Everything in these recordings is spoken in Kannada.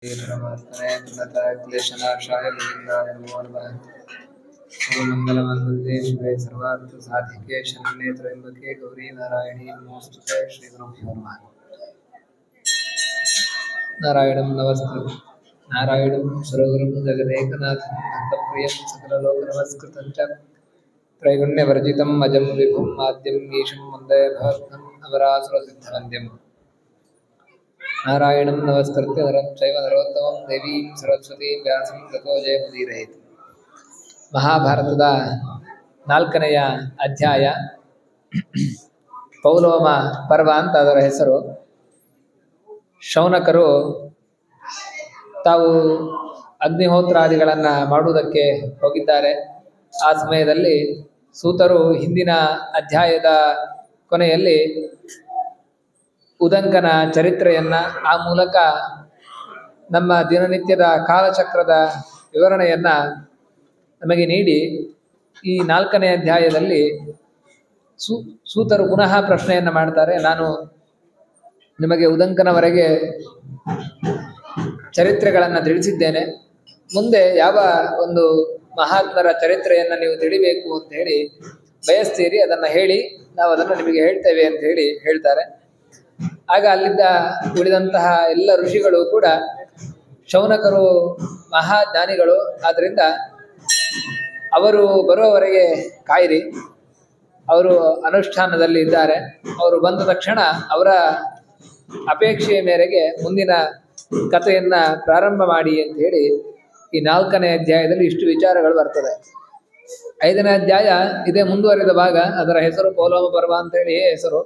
क्लेशनाशाय गोविन्दाय नमो नमः। सर्वमङ्गलमाङ्गल्ये शिवे सर्वार्थसाधिके शरण्ये त्र्यम्बके गौरी नारायणी नमोस्तुते। श्रीगुरुभ्यो नमः। नारायणं नमस्कृतं नारायणं सुरगुरुं जगदेकनाथं भक्तप्रियं सकललोकनमस्कृतं च त्रैगुण्यवर्जितम् अजं विभुं आद्यं ईशं वन्दे भवद्भक्तम् अमरासुरसिद्धवन्द्यम्। नारायणं नमस्कृत्य नरं चैव नरोत्तमं देवीं सरस्वतीं व्यासं ततो जयमुदीरयेत्. ಮಹಾಭಾರತದ 4ನೆಯ ಅಧ್ಯಾಯ ಪೌಲೋಮ ಪರ್ವ ಅಂತ ಅದರ ಹೆಸರು. ಶೌನಕರು ತಾವು ಅಗ್ನಿಹೋತ್ರಾದಿಗಳನ್ನು ಮಾಡುವುದಕ್ಕೆ ಹೋಗಿದ್ದಾರೆ. ಆ ಸಮಯದಲ್ಲಿ ಸೂತರು ಹಿಂದಿನ ಅಧ್ಯಾಯದ ಕೊನೆಯಲ್ಲಿ ಉದಂಕನ ಚರಿತ್ರೆಯನ್ನ, ಆ ಮೂಲಕ ನಮ್ಮ ದಿನನಿತ್ಯದ ಕಾಲಚಕ್ರದ ವಿವರಣೆಯನ್ನ ನಮಗೆ ನೀಡಿ ಈ 4ನೇ ಅಧ್ಯಾಯದಲ್ಲಿ ಸೂತರು ಪುನಃ ಪ್ರಶ್ನೆಯನ್ನ ಮಾಡ್ತಾರೆ. ನಾನು ನಿಮಗೆ ಉದಂಕನವರೆಗೆ ಚರಿತ್ರೆಗಳನ್ನು ತಿಳಿಸಿದ್ದೇನೆ, ಮುಂದೆ ಯಾವ ಒಂದು ಮಹಾತ್ಮರ ಚರಿತ್ರೆಯನ್ನ ನೀವು ತಿಳಿಬೇಕು ಅಂತ ಹೇಳಿ ಬಯಸ್ತೀರಿ, ಅದನ್ನ ಹೇಳಿ, ನಾವು ಅದನ್ನು ನಿಮಗೆ ಹೇಳ್ತೇವೆ ಅಂತ ಹೇಳಿ ಹೇಳ್ತಾರೆ. ಆಗ ಅಲ್ಲಿದ್ದ ಉಳಿದಂತಹ ಎಲ್ಲ ಋಷಿಗಳು ಕೂಡ ಶೌನಕರು ಮಹಾಜ್ಞಾನಿಗಳು, ಆದ್ರಿಂದ ಅವರು ಬರುವವರೆಗೆ ಕಾಯಿರಿ, ಅವರು ಅನುಷ್ಠಾನದಲ್ಲಿ ಇದ್ದಾರೆ, ಅವರು ಬಂದ ತಕ್ಷಣ ಅವರ ಅಪೇಕ್ಷೆಯ ಮೇರೆಗೆ ಮುಂದಿನ ಕಥೆಯನ್ನ ಪ್ರಾರಂಭ ಮಾಡಿ ಅಂತ ಹೇಳಿ ಈ 4ನೇ ಅಧ್ಯಾಯದಲ್ಲಿ ಇಷ್ಟು ವಿಚಾರಗಳು ಬರ್ತದೆ. 5ನೇ ಅಧ್ಯಾಯ ಇದೇ ಮುಂದುವರಿದ ಭಾಗ, ಅದರ ಹೆಸರು ಪೌಲೋಮ ಪರ್ವ ಅಂತ ಹೇಳಿ ಹೆಸರು.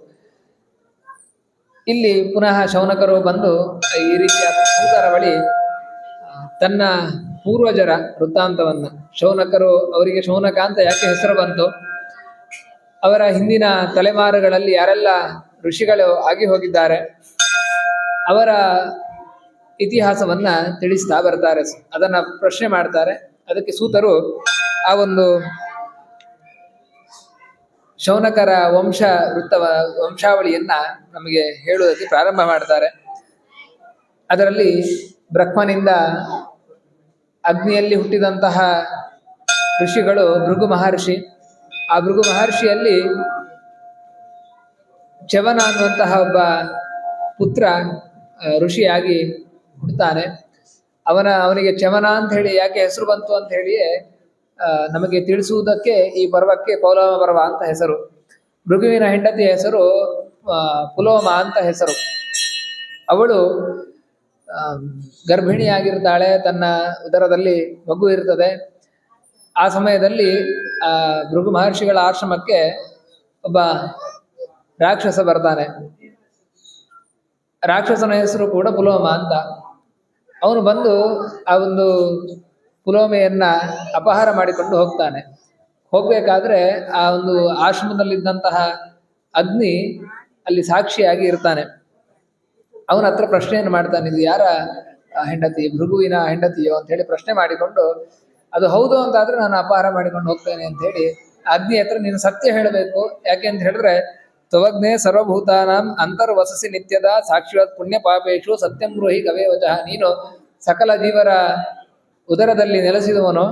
ಇಲ್ಲಿ ಪುನಃ ಶೌನಕರು ಬಂದು ಈ ರೀತಿಯಾದ ಸೂತರ ಬಳಿ ತನ್ನ ಪೂರ್ವಜರ ವೃತ್ತಾಂತವನ್ನ, ಶೌನಕರು, ಅವರಿಗೆ ಶೌನಕ ಅಂತ ಯಾಕೆ ಹೆಸರು ಬಂತು, ಅವರ ಹಿಂದಿನ ತಲೆಮಾರುಗಳಲ್ಲಿ ಯಾರೆಲ್ಲ ಋಷಿಗಳು ಆಗಿ ಹೋಗಿದ್ದಾರೆ ಅವರ ಇತಿಹಾಸವನ್ನ ತಿಳಿಸ್ತಾ ಬರ್ತಾರೆ, ಅದನ್ನ ಪ್ರಶ್ನೆ ಮಾಡ್ತಾರೆ. ಅದಕ್ಕೆ ಸೂತರು ಆ ಒಂದು ಶೌನಕರ ವಂಶಾವಳಿಯನ್ನ ನಮಗೆ ಹೇಳುವುದಕ್ಕೆ ಪ್ರಾರಂಭ ಮಾಡ್ತಾರೆ. ಅದರಲ್ಲಿ ಬ್ರಹ್ಮನಿಂದ ಅಗ್ನಿಯಲ್ಲಿ ಹುಟ್ಟಿದಂತಹ ಋಷಿಗಳು ಭೃಗು ಮಹರ್ಷಿ. ಆ ಭೃಗು ಮಹರ್ಷಿಯಲ್ಲಿ ಚ್ಯವನ ಅನ್ನುವಂತಹ ಒಬ್ಬ ಪುತ್ರ ಋಷಿಯಾಗಿ ಹುಟ್ಟುತ್ತಾನೆ. ಅವನಿಗೆ ಚ್ಯವನ ಅಂತ ಹೇಳಿ ಯಾಕೆ ಹೆಸರು ಬಂತು ಅಂತ ಹೇಳಿಯೇ ನಮಗೆ ತಿಳಿಸುವುದಕ್ಕೆ ಈ ಪರ್ವಕ್ಕೆ ಪೌಲೋಮ ಪರ್ವ ಅಂತ ಹೆಸರು. ಭೃಗುವಿನ ಹೆಂಡತಿಯ ಹೆಸರು ಪುಲೋಮ ಅಂತ ಹೆಸರು. ಅವಳು ಗರ್ಭಿಣಿಯಾಗಿರ್ತಾಳೆ, ತನ್ನ ಉದರದಲ್ಲಿ ಮಗು ಇರ್ತದೆ. ಆ ಸಮಯದಲ್ಲಿ ಭೃಗು ಮಹರ್ಷಿಗಳ ಆಶ್ರಮಕ್ಕೆ ಒಬ್ಬ ರಾಕ್ಷಸ ಬರ್ತಾನೆ. ರಾಕ್ಷಸನ ಹೆಸರು ಕೂಡ ಪುಲೋಮ ಅಂತ. ಅವನು ಬಂದು ಆ ಒಂದು ಪುಲೋಮೆಯನ್ನ ಅಪಹಾರ ಮಾಡಿಕೊಂಡು ಹೋಗ್ತಾನೆ. ಹೋಗ್ಬೇಕಾದ್ರೆ ಆ ಒಂದು ಆಶ್ರಮದಲ್ಲಿದ್ದಂತಹ ಅಗ್ನಿ ಅಲ್ಲಿ ಸಾಕ್ಷಿಯಾಗಿ ಇರ್ತಾನೆ. ಅವನ ಹತ್ರ ಪ್ರಶ್ನೆಯನ್ನು ಮಾಡ್ತಾನೆ, ಇದು ಯಾರ ಹೆಂಡತಿ, ಭೃಗುವಿನ ಹೆಂಡತಿಯೋ ಅಂತ ಹೇಳಿ ಪ್ರಶ್ನೆ ಮಾಡಿಕೊಂಡು, ಅದು ಹೌದು ಅಂತಾದ್ರೆ ನಾನು ಅಪಹಾರ ಮಾಡಿಕೊಂಡು ಹೋಗ್ತೇನೆ ಅಂತ ಹೇಳಿ ಅಗ್ನಿ ಹತ್ರ ನೀನು ಸತ್ಯ ಹೇಳಬೇಕು. ಯಾಕೆ ಅಂತ ಹೇಳಿದ್ರೆ, ತ್ವಗ್ನೇ ಸರ್ವಭೂತಾನಾಂ ಅಂತರ್ವಸಸಿ ನಿತ್ಯದ ಸಾಕ್ಷಿವತ್ ಪುಣ್ಯ ಪಾಪೇಶು ಸತ್ಯಂ ಬ್ರೂಹಿ ಗವೇ ವಚಃ. ನೀನು ಸಕಲ ಜೀವರ ಉದರದಲ್ಲಿ ನೆಲೆಸಿದವನು,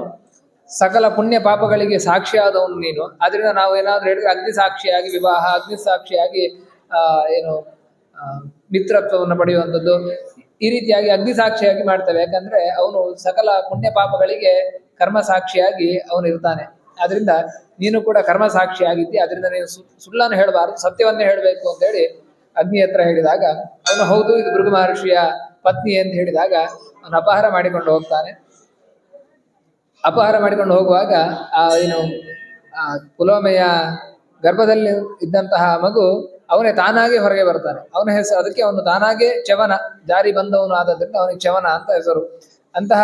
ಸಕಲ ಪುಣ್ಯ ಪಾಪಗಳಿಗೆ ಸಾಕ್ಷಿಯಾದವನು ನೀನು. ಆದ್ರಿಂದ ನಾವು ಏನಾದ್ರು ಹೇಳಿದ್ರೆ ಅಗ್ನಿ ಸಾಕ್ಷಿಯಾಗಿ ವಿವಾಹ, ಅಗ್ನಿ ಸಾಕ್ಷಿಯಾಗಿ ಮಿತ್ರತ್ವವನ್ನು ಪಡೆಯುವಂಥದ್ದು, ಈ ರೀತಿಯಾಗಿ ಅಗ್ನಿ ಸಾಕ್ಷಿಯಾಗಿ ಮಾಡ್ತೇವೆ. ಯಾಕಂದ್ರೆ ಅವನು ಸಕಲ ಪುಣ್ಯ ಪಾಪಗಳಿಗೆ ಕರ್ಮ ಸಾಕ್ಷಿಯಾಗಿ ಅವನು ಇರ್ತಾನೆ. ಆದ್ರಿಂದ ನೀನು ಕೂಡ ಕರ್ಮ ಸಾಕ್ಷಿಯಾಗಿದ್ದಿ, ಅದರಿಂದ ನೀನು ಸುಳ್ಳನ್ನು ಹೇಳಬಾರದು, ಸತ್ಯವನ್ನೇ ಹೇಳಬೇಕು ಅಂತ ಹೇಳಿ ಅಗ್ನಿ ಹತ್ರ ಹೇಳಿದಾಗ ಅವನು ಹೌದು, ಇದು ಭೃಗು ಮಹರ್ಷಿಯ ಪತ್ನಿ ಅಂತ ಹೇಳಿದಾಗ ಅವನು ಅಪಹಾರ ಮಾಡಿಕೊಂಡು ಹೋಗ್ತಾನೆ. ಅಪಹಾರ ಮಾಡಿಕೊಂಡು ಹೋಗುವಾಗ ಪುಲೋಮೆಯ ಗರ್ಭದಲ್ಲಿ ಇದ್ದಂತಹ ಮಗು ಅವನೇ ತಾನಾಗೆ ಹೊರಗೆ ಬರ್ತಾನೆ. ಅವನ ಹೆಸರು, ಅದಕ್ಕೆ ಅವನು ತಾನಾಗೆ ಚ್ಯವನ, ಜಾರಿ ಬಂದವನು ಆದದ್ರಿಂದ ಅವನಿಗೆ ಚ್ಯವನ ಅಂತ ಹೆಸರು. ಅಂತಹ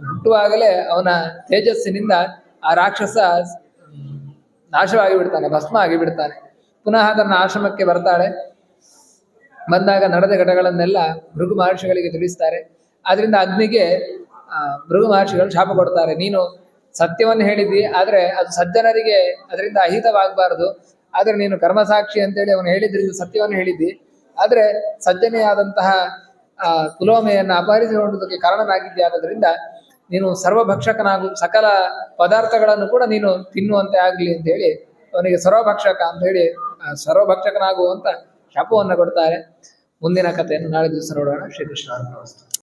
ಹುಟ್ಟುವಾಗಲೇ ಅವನ ತೇಜಸ್ಸಿನಿಂದ ಆ ರಾಕ್ಷಸ ನಾಶವಾಗಿ ಬಿಡ್ತಾನೆ, ಭಸ್ಮ ಆಗಿ ಬಿಡ್ತಾನೆ. ಪುನಃ ತನ್ನ ಆಶ್ರಮಕ್ಕೆ ಬರ್ತಾಳೆ. ಬಂದಾಗ ನಡೆದ ಘಟಗಳನ್ನೆಲ್ಲ ಭೃಗು ಮಹರ್ಷಿಗಳಿಗೆ ತಿಳಿಸ್ತಾರೆ. ಆದ್ರಿಂದ ಅಗ್ನಿಗೆ ಭೃಗು ಮಹರ್ಷಿಗಳು ಶಾಪ ಕೊಡ್ತಾರೆ, ನೀನು ಸತ್ಯವನ್ನು ಹೇಳಿದ್ದಿ, ಆದ್ರೆ ಅದು ಸಜ್ಜನರಿಗೆ ಅದರಿಂದ ಅಹಿತವಾಗಬಾರದು. ಆದ್ರೆ ನೀನು ಕರ್ಮಸಾಕ್ಷಿ ಅಂತೇಳಿ ಅವನು ಹೇಳಿದ್ರಿಂದ ಸತ್ಯವನ್ನು ಹೇಳಿದ್ದಿ, ಆದ್ರೆ ಸಜ್ಜನೆಯಾದಂತಹ ಆ ಪುಲೋಮೆಯನ್ನು ಅಪಹರಿಸಿಕೊಳ್ಳುವುದಕ್ಕೆ ಕಾರಣನಾಗಿದ್ಯಾದ್ದರಿಂದ ನೀನು ಸರ್ವಭಕ್ಷಕನಾಗು, ಸಕಲ ಪದಾರ್ಥಗಳನ್ನು ಕೂಡ ನೀನು ತಿನ್ನುವಂತೆ ಆಗಲಿ ಅಂತ ಹೇಳಿ ಅವನಿಗೆ ಸರ್ವಭಕ್ಷಕ ಅಂತ ಹೇಳಿ ಸರ್ವಭಕ್ಷಕನಾಗುವಂತ ಶಾಪವನ್ನು ಕೊಡ್ತಾರೆ. ಮುಂದಿನ ಕಥೆಯನ್ನು ನಾಳೆ ದಿವಸ ನೋಡೋಣ. ಶ್ರೀಕೃಷ್ಣ ಅರ್ಪಣಮಸ್ತು.